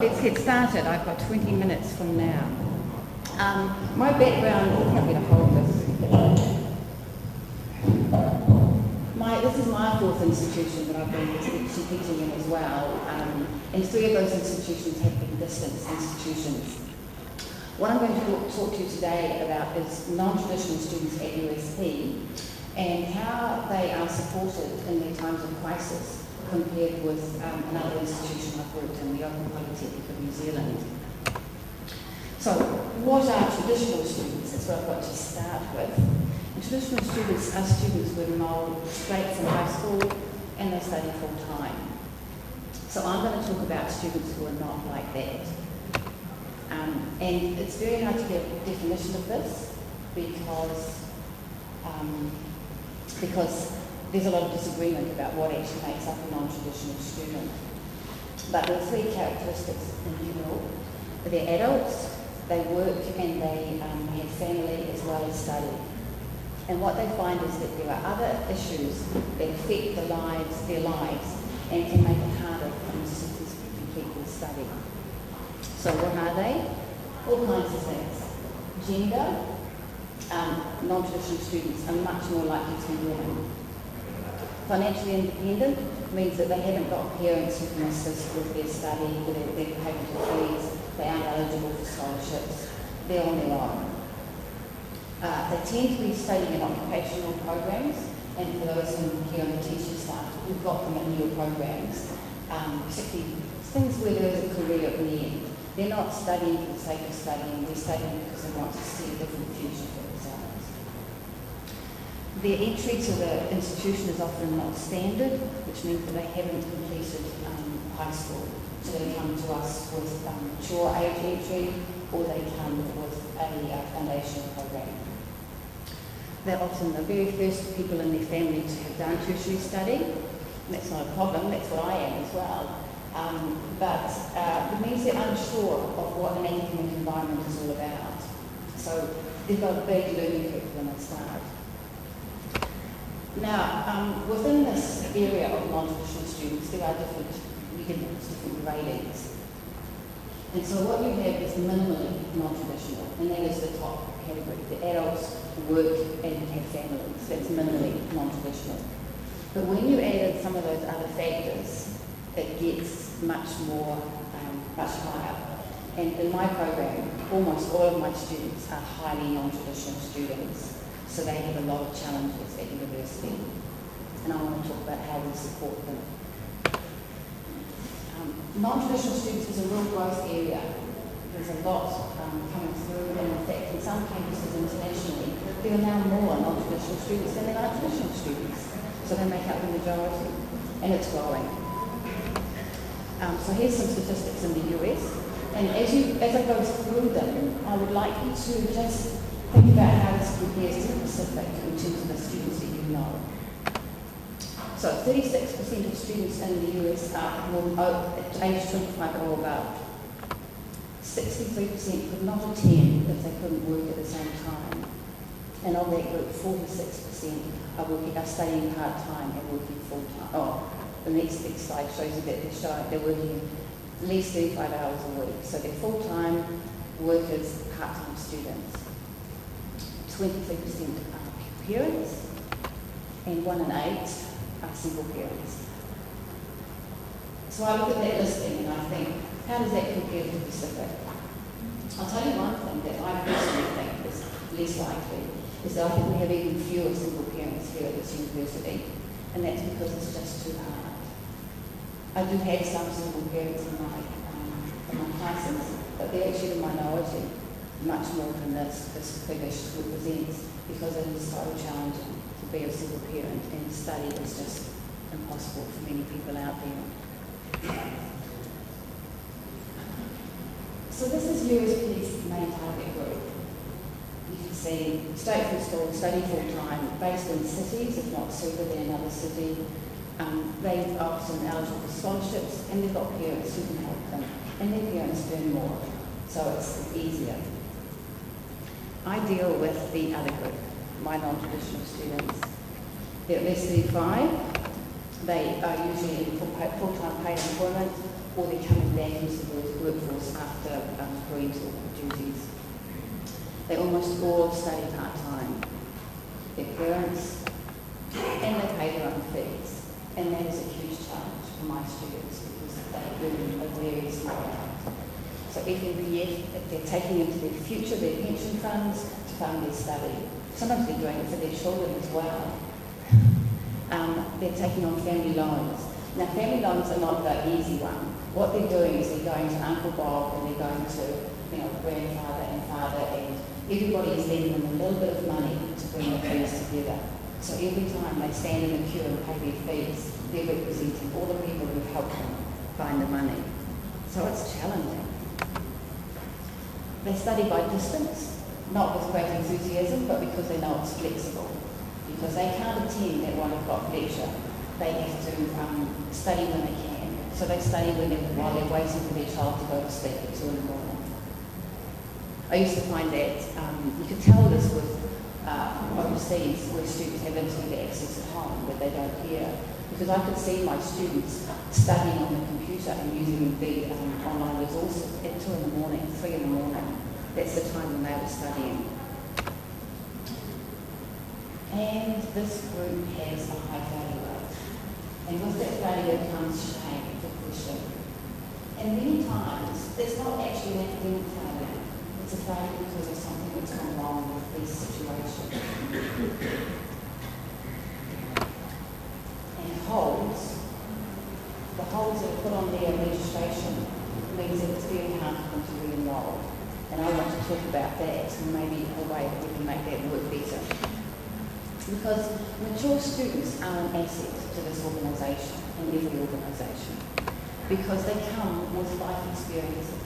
Let's get started. I've got 20 minutes from now. My background, help me to hold this. This is my fourth institution that I've been teaching in as well, and three of those institutions have been distance institutions. What I'm going to talk to you today about is non-traditional students at USP and how they are supported in their times of crisis compared with another institution I've worked in, the Open Polytechnic of New Zealand. So, what are traditional students? That's what I've got to start with. And traditional students are students who enroll straight from high school and they study full time. So I'm going to talk about students who are not like that. And it's very hard to get a definition of this because there's a lot of disagreement about what actually makes up a non-traditional student. But there are three characteristics in general. They're adults, they work and they have family as well as study. And what they find is that there are other issues that affect their lives and can make it harder for them to complete their study. So what are they? All kinds of things. Gender, non-traditional students are much more likely to be women. Financially independent means that they haven't got parents who can assist with their study, with their payment of fees, they aren't eligible for scholarships, they're on their own. They tend to be studying in occupational programs, and for those who here on the teaching staff, we've got them in newer programs, particularly things where there is a career at the end. They're not studying for the sake of studying, they're studying because they want to see a different future for themselves. Their entry to the institution is often not standard, which means that they haven't completed high school. So they come to us with mature age entry, or they come with a foundational program. They're often the very first people in their family to have done tertiary study. And that's not a problem, that's what I am as well. But it means they're unsure of what an academic environment is all about. So they've got a big learning curve when they start. Now, within this area of non-traditional students, there are different gradings. And so what you have is minimally non-traditional, and that is the top category. The adults work and have families. That's minimally non-traditional. But when you add in some of those other factors, it gets much higher. And in my program, almost all of my students are highly non-traditional students. So they have a lot of challenges at university. And I want to talk about how we support them. Non-traditional students is a real growth area. There's a lot coming through, and in fact, in some campuses internationally, there are now more non-traditional students than there are traditional students. So they make up the majority, and it's growing. So here's some statistics in the US, and as I go through them, I would like you to just think about how this compares to the Pacific in terms of the students that you know. So 36% of students in the US are age 25 or above. 63% could not attend if they couldn't work at the same time. And of that group, 46% are studying part-time and working full-time. Oh, the next slide shows you that they're working at least 35 hours a week. So they're full-time workers, part-time students. 23% are parents, and 1 in 8 are single parents. So I look at that listing and I think, how does that compare to the Pacific? I'll tell you one thing that I personally think is less likely, is that I think we have even fewer single parents here at this university, and that's because it's just too hard. I do have some single parents in my classes, but they're actually the minority, much more than this figure represents, because it is so challenging to be a single parent, and study is just impossible for many people out there. So this is USP's main target group. You can see straight from school, study full-time, based in cities, if not super, they're in another city. They're often eligible for scholarships, and they've got parents who can help them, and their parents earn more, so it's easier. I deal with the other group, my non-traditional students. They're at least 35. They are usually in full-time paid employment or they're coming back into the workforce after parental duties. They almost all study part-time. Their parents, and they pay their own fees. And that is a huge challenge for my students because they earn a very small amount. So FNBF, they're taking into their future, their pension funds, to fund their study. Sometimes they're doing it for their children as well. They're taking on family loans. Now, family loans are not the easy one. What they're doing is they're going to Uncle Bob and they're going to, grandfather and father, and everybody is lending them a little bit of money to bring the fees together. So every time they stand in the queue and pay their fees, they're representing all the people who've helped them find the money. So it's challenging. They study by distance, not with great enthusiasm, but because they know it's flexible. Because they can't attend that 1 o'clock lecture, they have to study when they can. So they study while they're waiting for their child to go to sleep at 2 in the morning. I used to find that you could tell this with overseas where students have internet access at home, but they don't hear. Because I could see my students studying on the computer and using the online resources at 2 in the morning, 3 in the morning. That's the time when they were studying. And this group has a high failure rate. And with that failure comes shame, depression. And many times, it's not actually an academic failure. It's a failure because of something that's gone wrong with these situations. And the holds that are put on their registration means that it's very hard for them to re-enroll. And I want to talk about that and maybe a way that we can make that work better. Because mature students are an asset to this organisation and every organisation because they come with life experiences.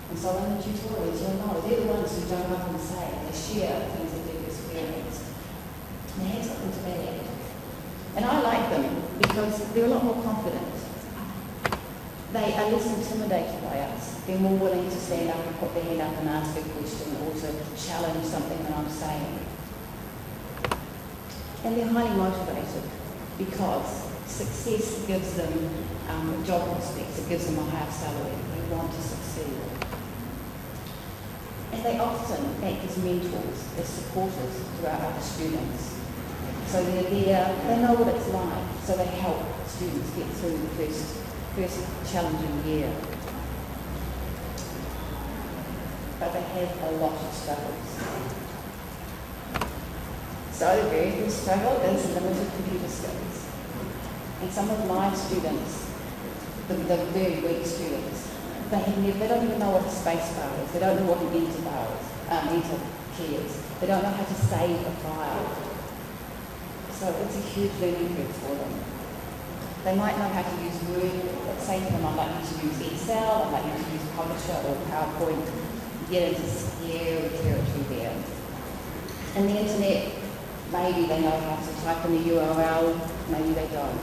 And so in the tutorials, you'll know they're the ones who jump up and say, they share things that they've experienced. And they have something to add. And I like them because they're a lot more confident. They are less intimidated by us. They're more willing to stand up and put their hand up and ask a question or to challenge something that I'm saying. And they're highly motivated because success gives them job prospects, it gives them a higher salary, they want to succeed. And they often act as mentors, as supporters to our other students. So they're there, they know what it's like, so they help students get through the first challenging year. But they have a lot of struggles. So the very first struggle is limited computer skills. And some of my students, the very weak students, they don't even know what a space bar is. They don't know what an enter bar is, enter key is. They don't know how to save a file. So it's a huge learning curve for them. They might know how to use Word, but say to them, I'd like you to use Excel, I'd like you to use Publisher or PowerPoint. You get into scary territory there. And the internet, maybe they know how to type in the URL, maybe they don't.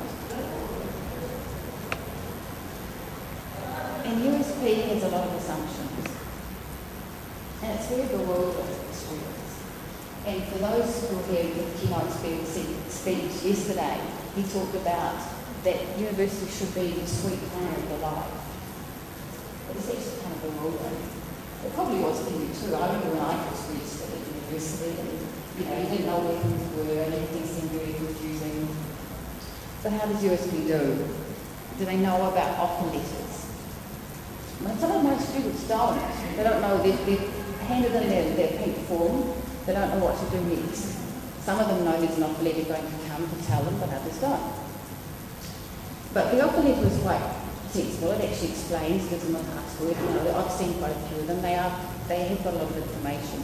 And USP has a lot of assumptions. And it's very bewildering for students. And for those who were here with keynote speech yesterday, he talked about that university should be the sweet home of the life. But it's actually kind of bewildering. It probably was for you too. I remember when I first reached at university and you didn't know where things were and everything seemed very confusing. So how does USP do? Do they know about offer letters? Well, some of my students don't. They don't know. They've handed in their pink form. They don't know what to do next. Some of them know there's an offer letter going to come to tell them, but others don't. But the offer letter is quite sensible. It actually explains, gives them a password. I've seen quite a few of them. They have got a lot of information.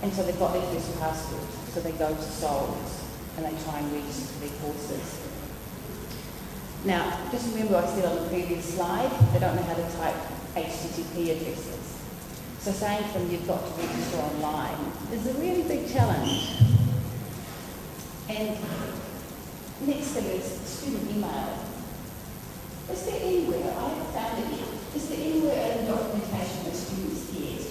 And so they've got their first password. So they go to Souls and they try and register for their courses. Now, just remember I said on the previous slide, they don't know how to type HTTP addresses. So saying to them you've got to register online is a really big challenge. And next thing is student email. Is there anywhere, I haven't found it yet, is there anywhere in the documentation that students get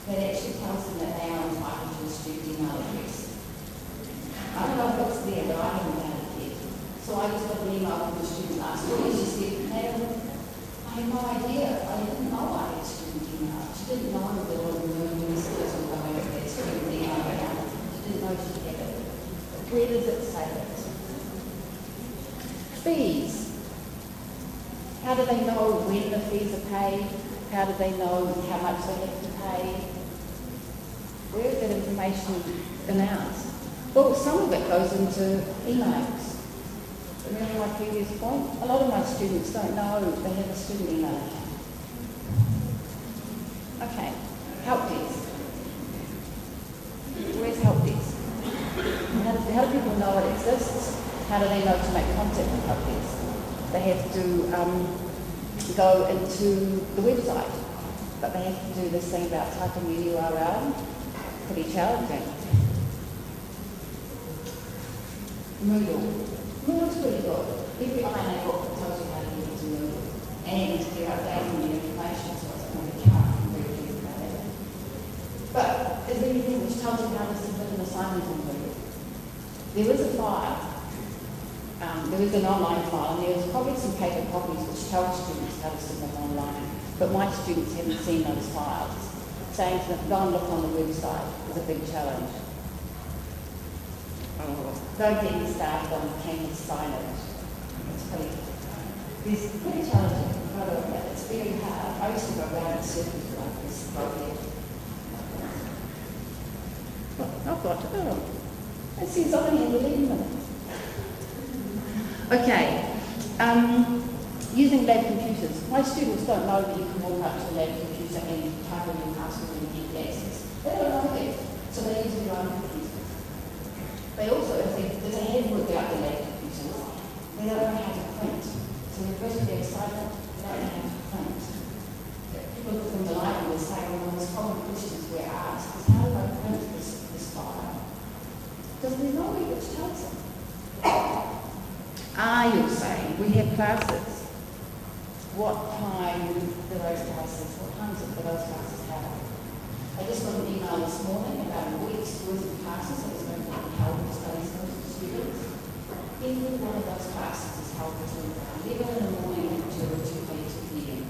that actually tells them that they are entitled to a student email address? I don't know if it's there, but I haven't found it yet. So I just got an email from the student last week. She said, Madam, She didn't know there were messages on going at that student email account. She didn't know she had it. Where does it say it? Fees. How do they know when the fees are paid? How do they know how much they have to pay? Where is that information announced? Well, some of it goes into emails. Remember my previous point? A lot of my students don't know they have a student email account. Okay, help desk. Where's help desk? How do people know it exists? How do they know to make contact with help desk? They have to go into the website, but they have to do this thing about typing the URL. Pretty challenging. Moodle's pretty good. Every INA book tells you how to get into Moodle. And they're updating the information, so it's on the account and very easy about it. But is there anything which tells you how to submit an assignment in Moodle? There is a file. There is an online file, and there's probably some paper copies which tell students how to submit online. But my students haven't seen those files. Saying to them, go and look on the website is a big challenge. Don't get me started on campus signage. It's pretty challenging. It's very hard. I used to go around in circles like this project. I've got to go. It says I only have 11 minutes. Okay. Using lab computers. My students don't know that you can walk up to a lab computer and type in your password and get access. They don't know that. So they use their own computers. They also, if they haven't worked out the lab computers, they don't know how to print. So they're very excited, they don't know how to print. People from the library will say, well, the most common questions we're asked is how do I print this file? Because there's no way which tells them. You'll say, we have classes. What time do those classes, what times do those classes have? I just got an email this morning about a week's worth of classes that was going to be held for study skills to students. Every one of those classes is held between 11 in the morning until 2 p.m.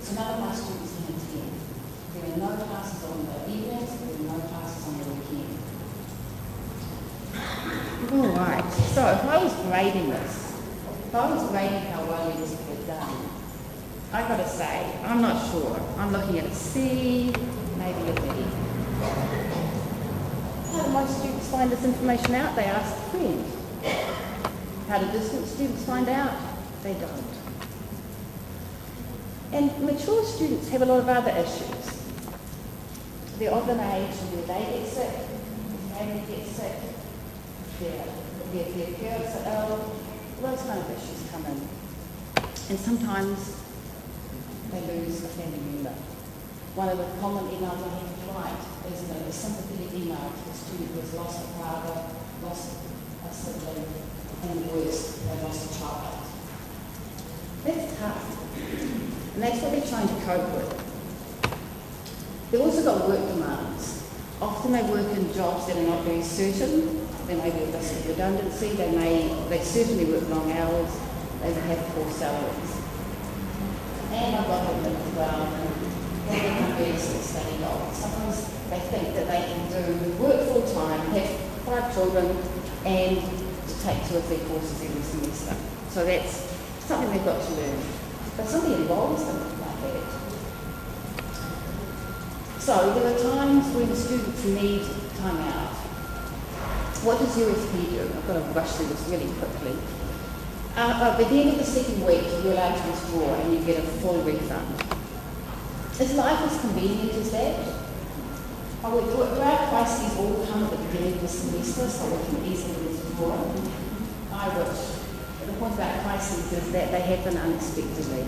So none of my students can attend. There are no classes on the evenings, there are no classes on the weekend. All right, so if I was grading this, if I was grading how well it was done, I've got to say, I'm not sure. I'm looking at a C, maybe a B. How do most students find this information out? They ask a friend. How do distant students find out? They don't. And mature students have a lot of other issues. They're of an age where they get sick, their family gets sick, their parents are ill, those kind of issues come in. And sometimes they lose a family member. One of the common emails I have to write is a sympathetic email to a student who has lost a father, lost a sibling, and worse, they lost a child. That's tough. And that's what they're trying to cope with. They've also got work demands. Often they work in jobs that are not very certain. There may be a risk of redundancy. They certainly work long hours. They have poor salaries. And I've got them as well. They become very study goals. Sometimes they think that they can do work full time, have 5 children, and take 2 or 3 courses every semester. So that's something they've got to learn. But something involves them like that. So there are times when students need time out. What does USP do? I've got to rush through this really quickly. At the end of the second week, you're allowed to withdraw and you get a full refund. Is life as convenient as that? Do our crises all come at the beginning of the semester so we can easily withdraw? I wish. The point about crises is that they happen unexpectedly.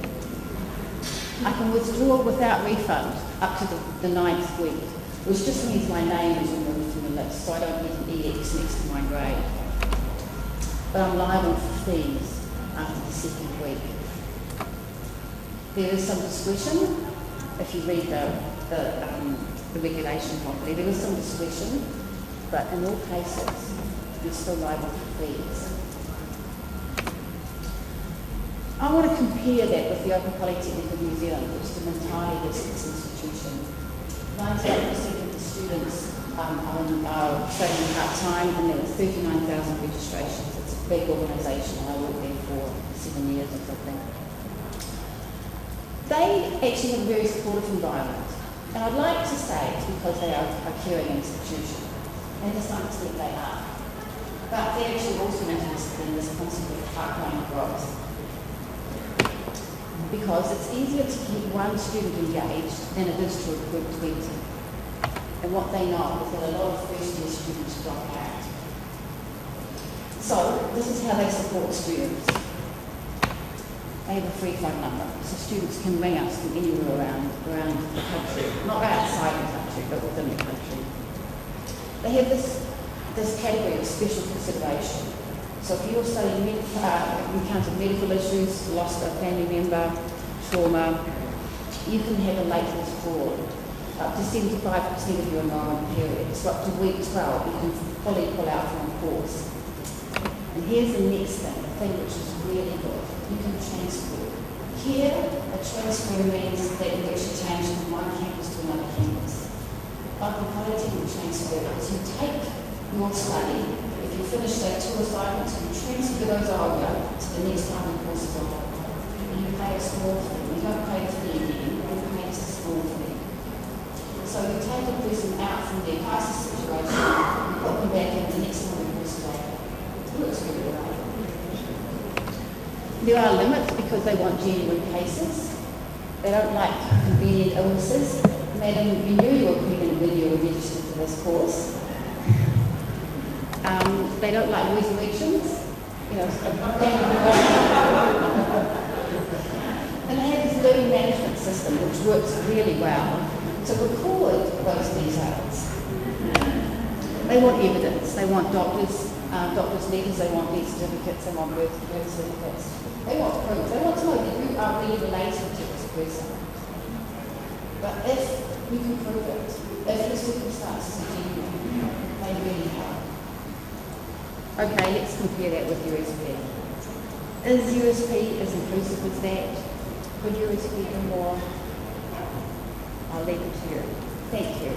I can withdraw without refund up to the 9th week, which just means my name is removed from the list, so I don't get an EX next to my grade. But I'm liable for fees after the 2nd week. There is some discretion. If you read the regulation properly, there is some discretion, but in all cases, you're still liable for fees. I want to compare that with the Open Polytechnic of New Zealand, which is an entirely distance institution. 98% of the students are studying part-time, and there were 39,000 registrations. It's a big organisation, and I worked there for 7 years or something. They actually have a very supportive environment, and I'd like to say it's because they are a caring institution, and to some extent they are. But they're actually also interested in this concept of part-time growth, because it's easier to keep one student engaged than it is to recruit 20. And what they know is that a lot of first-year students drop out. So this is how they support students. They have a free phone number, so students can ring us from anywhere around the country, not outside the country, but within the country. They have this category of special consideration. So if you're studying encountered medical issues, lost a family member, trauma, you can have a lateness fraud. Up to 75% of your enrollment period. So up to week 12, you can fully pull out from a course. And here's the next thing, the thing which is really good. You can transfer. Here, a transfer means that you actually change from one campus to another campus. Untitled Transfer is you take your study, if you finish that 2 assignments, you transfer those over to the next time the course is over. And you pay a small fee. You don't pay the fee again, you pay a small fee. So you take a person out from their crisis situation, you put them back in the next time the course is over. It works really well. There are limits because they want genuine cases. They don't like convenient illnesses. Madam, you knew you were pregnant when you were registered for this course. They don't like resurrections. And they have this learning management system which works really well to record those details. They want evidence. They want doctors' letters. They want death certificates. They want birth certificates. They want proof. They want to know that you are really related to this person. But if you can prove it, if the circumstances are genuine, they really help. Okay, let's compare that with USP. Is USP as inclusive as that? Could USP do more? I'll leave it to you. Thank you.